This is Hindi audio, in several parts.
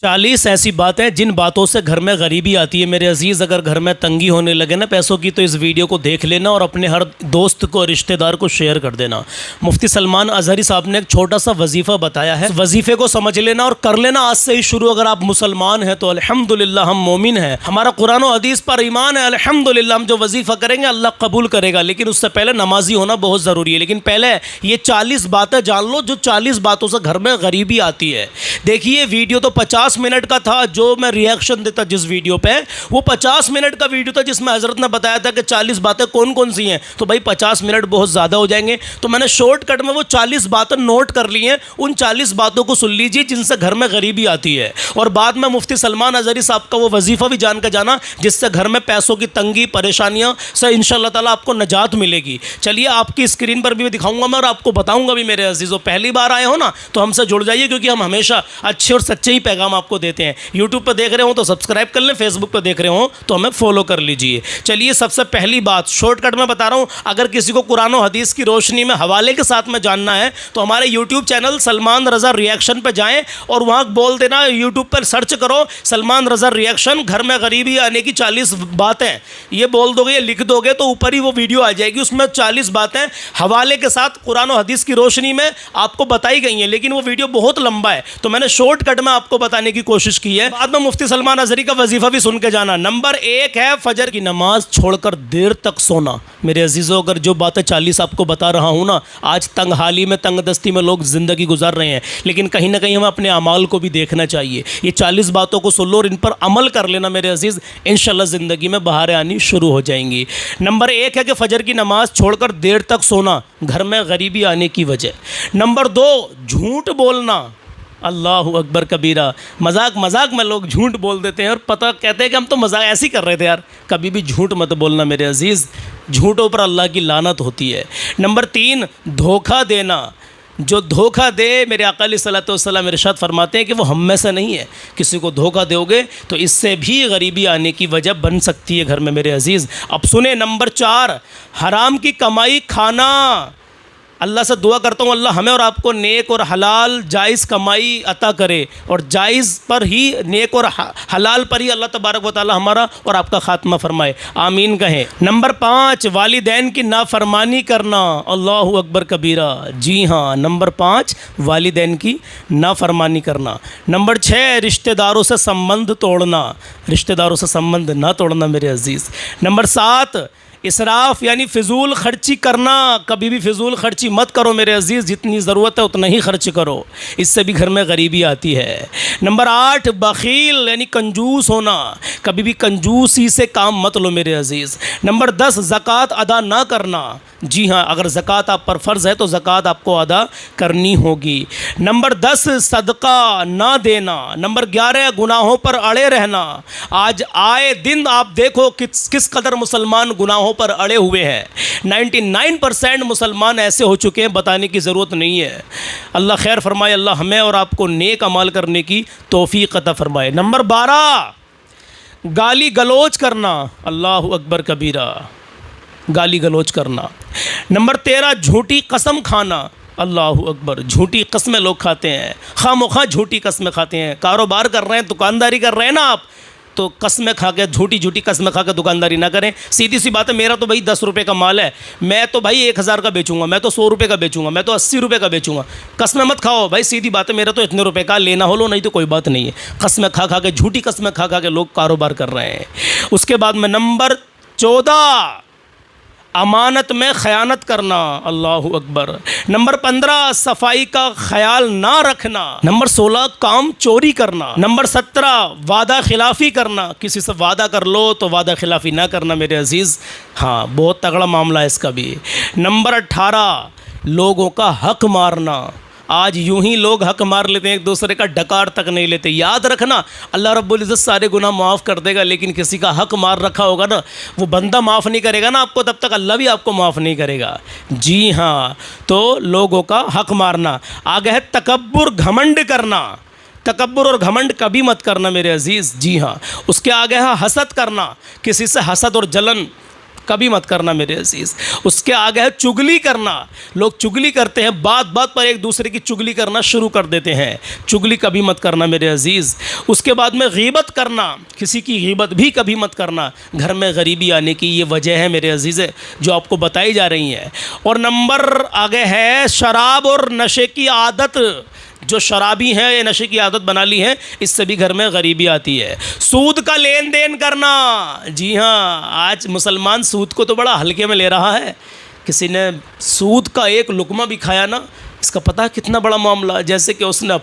40 ऐसी बातें जिन बातों से घर में गरीबी आती है। मेरे अजीज़, अगर घर में तंगी होने लगे ना पैसों की, तो इस वीडियो को देख लेना और अपने हर दोस्त को, रिश्तेदार को शेयर कर देना। मुफ्ती सलमान अजहरी साहब ने एक छोटा सा वजीफ़ा बताया है, वजीफ़े को समझ लेना और कर लेना आज से ही शुरू। अगर आप मुसलमान हैं तो अल्हम्दुलिल्लाह हम मोमिन हैं, हमारा कुरान और हदीस पर ईमान है, अल्हम्दुलिल्लाह हम जो वजीफ़ा करेंगे अल्लाह कबूल करेगा। लेकिन उससे पहले नमाजी होना बहुत ज़रूरी है। लेकिन पहले ये 40 बातें जान लो जो 40 बातों से घर में गरीबी आती है। देखिए, वीडियो तो 50 मिनट का था जो मैं रिएक्शन देता जिस वीडियो पे, वो 50 मिनट का वीडियो था जिसमें हजरत ने बताया था कि 40 बातें कौन कौन सी हैं। तो भाई 50 मिनट बहुत ज़्यादा हो जाएंगे, तो मैंने शॉर्टकट में वो 40 बातें नोट कर ली हैं। उन 40 बातों को सुन लीजिए जिनसे घर में गरीबी आती है, और बाद में मुफ्ती सलमान अजहरी साहब का वो वजीफ़ा भी जान कर जाना जिससे घर में पैसों की तंगी, परेशानियाँ से इंशाअल्लाह ताला आपको नजात मिलेगी। चलिए, आपकी स्क्रीन पर भी मैं दिखाऊंगा मैं और आपको बताऊंगा भी। मेरे अजीज़ों, पहली बार आए हो ना तो हमसे जुड़ जाइए, क्योंकि हम हमेशा अच्छे और सच्चे ही पैगाम आपको देते हैं। यूट्यूब पर देख रहे हो तो सब्सक्राइब कर लें, फेसबुक पर देख रहे हो तो हमें फॉलो कर लीजिए। चलिए, सबसे पहली बात शॉर्टकट में बता रहा हूँ। अगर किसी को कुरान और हदीस की रोशनी में हवाले के साथ में जानना है तो हमारे यूट्यूब चैनल सलमान रज़ा रिएक्शन पर जाएँ और वहाँ बोल देना, यूट्यूब पर सर्च करो सलमान रज़ा रिएक्शन, घर में गरीबी आने की 40 बातें। ये बोल दोगे, ये लिख दोगे तो ऊपर ही वो वीडियो आ जाएगी। उसमें 40 बातें हवाले के साथ कुरान और हदीस की रोशनी में आपको बताई गई हैं। लेकिन वो वीडियो बहुत लंबा है तो मैंने शॉर्टकट में आपको बताने की कोशिश की है। बाद में मुफ्ती सलमान अजहरी का वजीफा भी सुन के जाना। नंबर 1 है फजर की नमाज छोड़कर देर तक सोना। मेरे अजीज़ों, अगर जो बातें 40 आपको बता रहा हूँ ना, आज तंग हाली में, तंग दस्ती में लोग ज़िंदगी गुजार रहे हैं, लेकिन कहीं ना कहीं हमें अपने अमाल को भी देखना चाहिए। ये 40 बातों को सुन लो और इन पर अमल कर लेना मेरे अजीज़, इंशाल्लाह ज़िंदगी में बहारें आनी शुरू हो जाएंगी। नंबर 1 है कि फजर की नमाज छोड़कर देर तक सोना, घर में गरीबी आने की वजह। नंबर 2, झूठ बोलना। अल्लाहु अकबर कबीरा। मजाक मजाक में लोग झूठ बोल देते हैं और पता कहते हैं कि हम तो मजाक ऐसे ही कर रहे थे यार। कभी भी झूठ मत बोलना मेरे अजीज़, झूठों पर अल्लाह की लानत होती है। नंबर 3, धोखा देना। जो धोखा दे, मेरे आका अलैहिस्सलातु वस्सलाम इरशाद फरमाते हैं कि वो हम में से नहीं है। किसी को धोखा दोगे तो इससे भी गरीबी आने की वजह बन सकती है घर में मेरे अजीज़। अब सुने, नंबर 4, हराम की कमाई खाना। अल्लाह से दुआ करता हूँ अल्लाह हमें और आपको नेक और हलाल जायज़ कमाई अता करे, और जायज़ पर ही, नेक और हलाल पर ही अल्लाह तबारक व तआला हमारा और आपका ख़ात्मा फरमाए, आमीन कहें। नंबर 5, वालिदैन की नाफरमानी करना। अल्लाहु अकबर कबीरा। जी हाँ, नंबर 5, वालिदैन की नाफरमानी करना। नंबर 6, रिश्तेदारों से संबंध तोड़ना। रिश्तेदारों से संबंध ना तोड़ना मेरे अजीज़। नंबर 7, इसराफ़ यानी फ़िज़ूल ख़र्ची करना। कभी भी फ़िज़ूल ख़र्ची मत करो मेरे अजीज़, जितनी ज़रूरत है उतना ही खर्च करो, इससे भी घर में गरीबी आती है। नंबर 8, बख़ील यानी कंजूस होना। कभी भी कंजूसी से काम मत लो मेरे अजीज़। नंबर 10, ज़कात अदा ना करना। जी हाँ, अगर ज़कात आप पर फ़र्ज़ है तो ज़कात आपको अदा करनी होगी। नंबर 10, सदका ना देना। नंबर 11, गुनाहों पर अड़े रहना। आज आए दिन आप देखो किस कदर मुसलमान गुनाहों पर अड़े हुए हैं। 99% मुसलमान ऐसे हो चुके हैं, बताने की ज़रूरत नहीं है। अल्लाह खैर फरमाए, अल्लाह हमें और आपको नेक अमाल करने की तौफ़ीक़ अता फरमाए। नंबर 12, गाली गलोच करना। अल्लाहु अकबर कबीरा। गाली गलोच करना। नंबर 13, झूठी कसम खाना। अल्लाहु अकबर। झूठी कस्में लोग खाते हैं, खामोखा झूठी कस्में खाते हैं। कारोबार कर रहे हैं, दुकानदारी कर रहे हैं ना आप, तो कस्में खा के, झूठी कस्में खा के दुकानदारी ना करें। सीधी सी बात है, मेरा तो भाई 10 रुपये का माल है, मैं तो भाई 1000 का बेचूंगा, मैं तो 100 रुपये का बेचूंगा, मैं तो 80 रुपये का बेचूंगा। कस्में मत खाओ भाई, सीधी बात है, मेरा तो इतने रुपये का, लेना हो लो नहीं तो कोई बात नहीं है। कस्में खा खा के, झूठी कस्में खा खा के लोग कारोबार कर रहे हैं। उसके बाद में नंबर 14, अमानत में ख़यानत करना। अल्लाहु अकबर। नंबर 15, सफाई का ख्याल ना रखना। नंबर 16, काम चोरी करना। नंबर 17, वादा खिलाफ़ी करना। किसी से वादा कर लो तो वादा खिलाफ़ी ना करना मेरे अजीज़। हाँ, बहुत तगड़ा मामला है इसका भी। नंबर 18, लोगों का हक मारना। आज यूं ही लोग हक मार लेते हैं, एक दूसरे का डकार तक नहीं लेते। याद रखना, अल्लाह रब्बुल इज़्ज़त सारे गुनाह माफ़ कर देगा, लेकिन किसी का हक मार रखा होगा ना, वो बंदा माफ़ नहीं करेगा ना आपको, तब तक अल्लाह भी आपको माफ़ नहीं करेगा। जी हाँ, तो लोगों का हक मारना। आगे है तकब्बुर, घमंड करना। तकब्बुर और घमंड कभी मत करना मेरे अजीज़। जी हाँ। उसके आगे है हसद करना। किसी से हसद और जलन कभी मत करना मेरे अजीज़। उसके आगे है चुगली करना। लोग चुगली करते हैं, बात बात पर एक दूसरे की चुगली करना शुरू कर देते हैं। चुगली कभी मत करना मेरे अजीज़। उसके बाद में गीबत करना, किसी की गीबत भी कभी मत करना। घर में गरीबी आने की ये वजह है मेरे अजीज़ जो आपको बताई जा रही हैं। और नंबर आगे है शराब और नशे की आदत। जो शराबी हैं ये नशे की आदत बना ली है, इससे भी घर में गरीबी आती है। सूद का लेन देन करना, जी हाँ, आज मुसलमान सूद को तो बड़ा हल्के में ले रहा है। किसी ने सूद का एक लुकमा भी खाया ना, इसका पता है कितना बड़ा मामला, जैसे कि उसने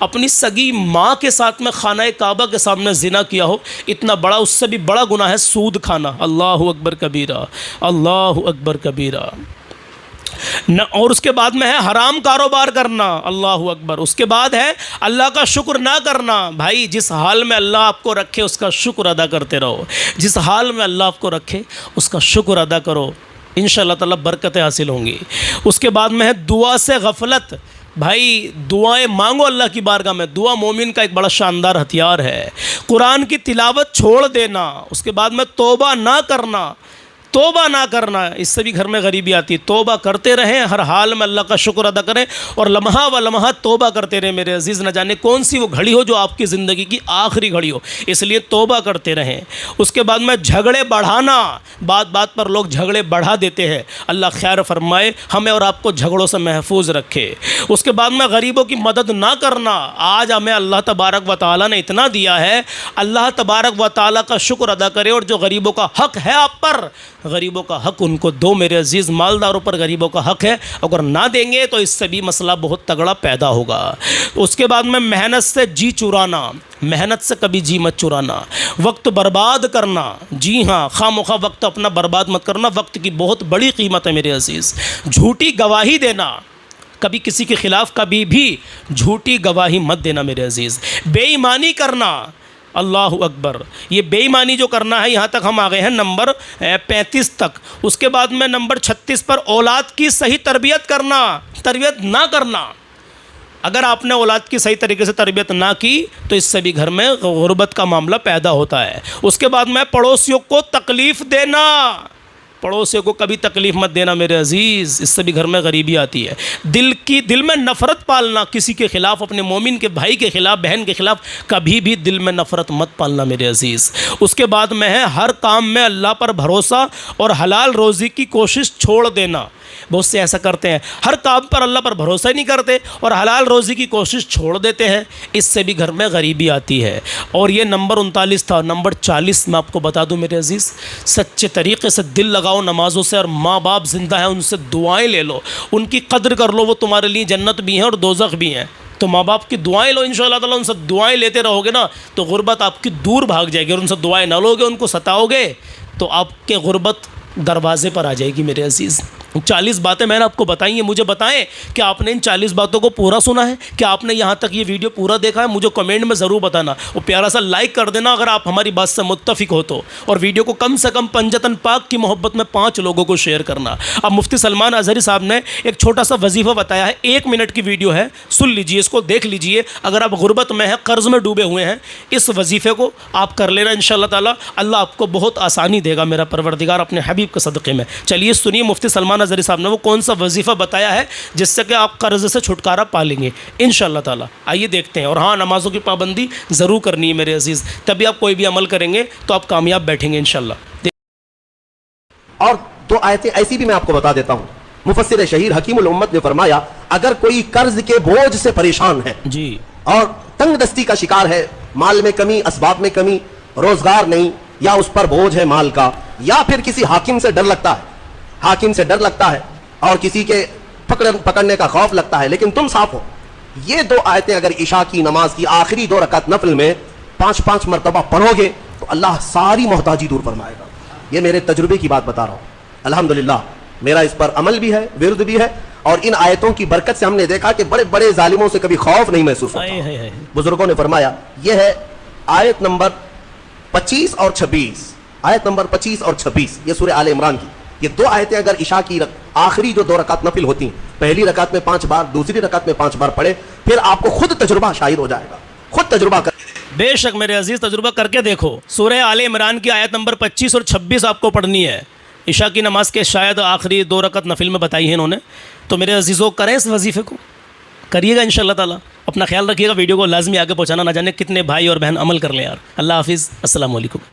अपनी सगी माँ के साथ में खाना काबा के सामने जिना किया हो। इतना बड़ा, उससे भी बड़ा गुनाह है सूद खाना। अल्लाह अकबर कबीरा, अल्लाह अकबर कबीरा न। और उसके बाद में है हराम कारोबार करना, अल्लाह अकबर। उसके बाद है अल्लाह का शुक्र ना करना। भाई जिस हाल में अल्लाह आपको रखे उसका शुक्र अदा करते रहो। जिस हाल में अल्लाह आपको रखे उसका शुक्र अदा करो, इंशाअल्लाह ताला बरकतें हासिल होंगी। उसके बाद में है दुआ से गफलत। भाई दुआएं मांगो अल्लाह की बारगाह में। दुआ मोमिन का एक बड़ा शानदार हथियार है। कुरान की तिलावत छोड़ देना। उसके बाद में तौबा ना करना, तौबा ना करना, इससे भी घर में गरीबी आती है। तौबा करते रहें, हर हाल में अल्लाह का शुक्र अदा करें और लम्हा व लम्हा तौबा करते रहें मेरे अजीज़। न जाने कौन सी वो घड़ी हो जो आपकी ज़िंदगी की आखिरी घड़ी हो, इसलिए तौबा करते रहें। उसके बाद में झगड़े बढ़ाना, बात बात पर लोग झगड़े बढ़ा देते हैं। अल्लाह खैर फरमाए, हमें और आपको झगड़ों से महफूज रखे। उसके बाद में गरीबों की मदद ना करना। आज हमें अल्लाह तबारक व तआला ने इतना दिया है, अल्लाह तबारक व तआला का शुक्र अदा करें और जो गरीबों का हक़ है आप पर, गरीबों का हक़ उनको दो मेरे अजीज़। मालदारों पर गरीबों का हक़ है, अगर ना देंगे तो इससे भी मसला बहुत तगड़ा पैदा होगा। उसके बाद में मेहनत से जी चुराना, मेहनत से कभी जी मत चुराना। वक्त बर्बाद करना, जी हाँ, खामोखा वक्त अपना बर्बाद मत करना। वक्त की बहुत बड़ी कीमत है मेरे अजीज़। झूठी गवाही देना, कभी किसी के ख़िलाफ़ कभी भी झूठी गवाही मत देना मेरे अजीज़। बेईमानी करना, अल्लाह अकबर, ये बेईमानी जो करना है, यहाँ तक हम आ गए हैं नंबर 35 तक। उसके बाद में नंबर 36 पर औलाद की सही तरबियत करना, तरबियत ना करना। अगर आपने औलाद की सही तरीके से तरबियत ना की तो इससे भी घर में गुर्बत का मामला पैदा होता है। उसके बाद में पड़ोसियों को तकलीफ़ देना, पड़ोसियों को कभी तकलीफ़ मत देना मेरे अजीज़, इससे भी घर में गरीबी आती है। दिल में नफ़रत पालना, किसी के ख़िलाफ़, अपने मोमिन के भाई के ख़िलाफ़, बहन के ख़िलाफ़ कभी भी दिल में नफ़रत मत पालना मेरे अजीज़। उसके बाद में है हर काम में अल्लाह पर भरोसा और हलाल रोज़ी की कोशिश छोड़ देना। बहुत से ऐसा करते हैं, हर काम पर अल्लाह पर भरोसा ही नहीं करते और हलाल रोज़ी की कोशिश छोड़ देते हैं, इससे भी घर में गरीबी आती है। और ये नंबर 39 था। नंबर 40 मैं आपको बता दूं मेरे अजीज़, सच्चे तरीक़े से दिल लगाओ नमाज़ों से, और माँ बाप ज़िंदा हैं उनसे दुआएं ले लो, उनकी कद्र कर लो, वो तुम्हारे लिए जन्नत भी हैं और दोज़ख भी हैं। तो माँ बाप की दुआएं लो, इंशाअल्लाह ताला उनसे दुआएं लेते रहोगे ना तो गुर्बत आपकी दूर भाग जाएगी। और उनसे दुआएं ना लोगे, उनको सताओगे तो आपके गुर्बत दरवाज़े पर आ जाएगी मेरे अजीज़। 40 बातें मैंने आपको बताई हैं। मुझे बताएं कि आपने इन 40 बातों को पूरा सुना है, क्या आपने यहाँ तक ये वीडियो पूरा देखा है? मुझे कमेंट में ज़रूर बताना और प्यारा सा लाइक कर देना अगर आप हमारी बात से मुत्तफ़िक हो तो। और वीडियो को कम से कम पंजतन पाक की मोहब्बत में 5 लोगों को शेयर करना। अब मुफ्ती सलमान अज़हरी साहब ने एक छोटा सा वजीफ़ा बताया है, 1 मिनट की वीडियो है, सुन लीजिए, इसको देख लीजिए। अगर आप गुर्बत में हैं, कर्ज़ में डूबे हुए हैं, इस वजीफ़े को आप कर लेना, इंशाअल्लाह ताला अल्लाह आपको बहुत आसानी देगा मेरा परवरदिगार अपने हबीब के सदक़े में। चलिए सुनिए मुफ्ती सलमान अज़हरी साहब ने वो कौन सा वजीफ़ा बताया है जिससे कि आप कर्ज़ से छुटकारा पा लेंगे इंशाअल्लाह ताला। आइए देखते हैं। और हाँ, नमाज़ों की पाबंदी ज़रूर करनी है मेरे अजीज़, तभी आप कोई भी अमल करेंगे तो आप कामयाब बैठेंगे इंशाअल्लाह। और 2 आयतें ऐसी भी मैं आपको बता देता हूँ। मुफस्सिर शहीर हकीमुल उम्मत ने फरमाया, अगर कोई कर्ज के बोझ से परेशान है जी और तंग दस्ती का शिकार है, माल में कमी, असबाब में कमी, रोजगार नहीं, या उस पर बोझ है माल का, या फिर किसी हाकिम से डर लगता है, हाकिम से डर लगता है और किसी के पकड़ने का खौफ लगता है, लेकिन तुम साफ हो, ये 2 आयतें अगर इशा की नमाज की आखिरी 2 रकात नफल में 5-5 मरतबा पढ़ोगे तो अल्लाह सारी मोहताजी दूर फरमाएगा। ये मेरे तजुर्बे की बात बता रहा हूँ। अल्हम्दुलिल्लाह मेरा इस पर अमल भी है, विरुद्ध भी है, और इन आयतों की बरकत से हमने देखा कि बड़े बड़े जालिमों से कभी खौफ नहीं महसूस होता। बुजुर्गों ने फरमाया, यह है आयत नंबर 25 और 26, आयत नंबर 25 और 26, ये सूरह आले इमरान की। ये 2 आयतें अगर इशा की आखिरी जो 2 रकात नफिल होती हैं, पहली रकात में 5 बार, दूसरी रकात में 5 बार पढ़े, फिर आपको खुद तजुर्बा शाहिद हो जाएगा। खुद तजुर्बा कर, बेशक मेरे अजीज तजुर्बा करके देखो। सूरह आले इमरान की आयत नंबर 25 और 26 आपको पढ़नी है। इशा की नमाज के शायद आखिरी 2 रकत नफिल में बताई है इन्होंने। तो मेरे अजीज़ों, करें इस वजीफ़े को, करिएगा इंशाअल्लाह ताला। अपना ख्याल रखिएगा, वीडियो को लाजमी आगे पहुँचाना, ना जाने कितने भाई और बहन अमल कर लें यार। अल्लाह हाफिज़, अस्सलाम वालेकुम।